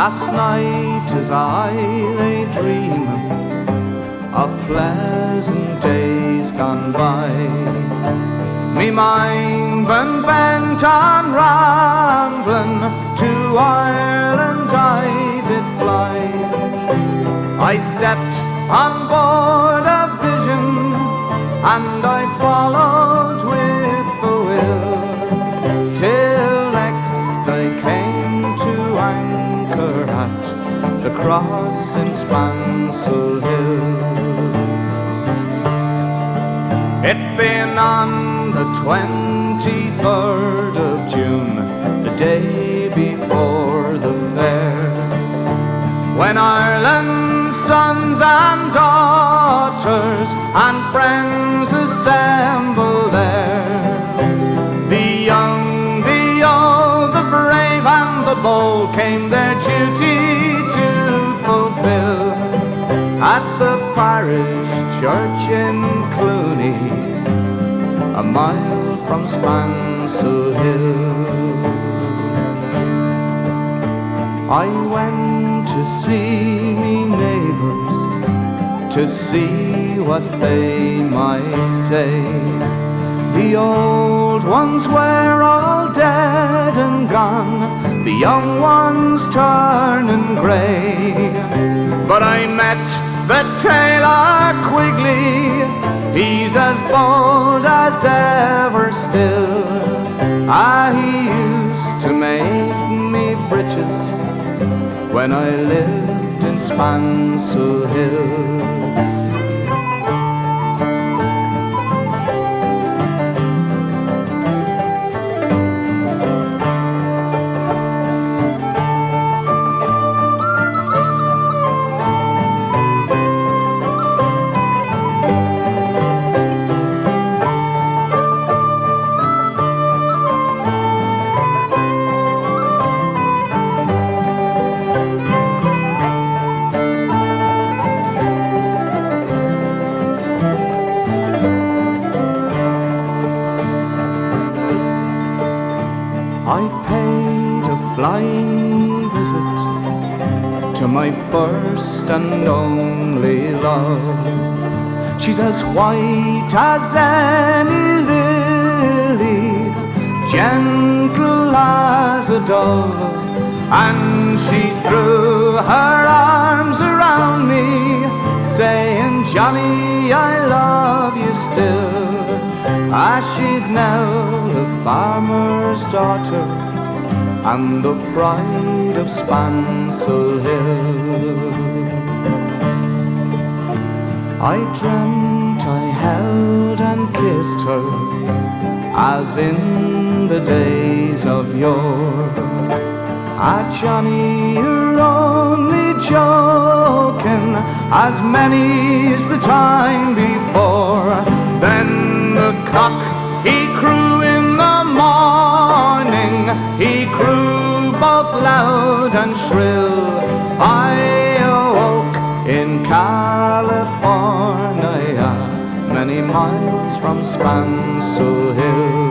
Last night as I lay dreaming of pleasant days gone by, me mind been bent on rambling, to Ireland I did fly. I stepped on board a vision, and I followed with the will, till next I came to anchor at the cross in Spansel Hill. It been on the 23rd of June, the day before the fair, when Ireland's sons and daughters and friends assemble there. The young, the old, the brave and the bold came their duty to fulfill at the parish church in Clooney, a mile from Spansel Hill. I went to see me neighbours, to see what they might say. The old ones were all dead and gone, the young ones turning grey. But I met the tailor Quigley, he's as bold as ever still. He used to make me breeches when I lived in Spansel Hill. I paid a flying visit to my first and only love. She's as white as any lily, gentle as a dove, and she threw her arms around me, saying, Johnny, I love you still. She's Nell, the farmer's daughter, and the pride of Spansel Hill. I dreamt I held and kissed her, as in the days of yore. Johnny, you're only joking, as many's the time before. Then the cock, he crew in the morning, he crew both loud and shrill. I awoke in California, many miles from Spansel Hill.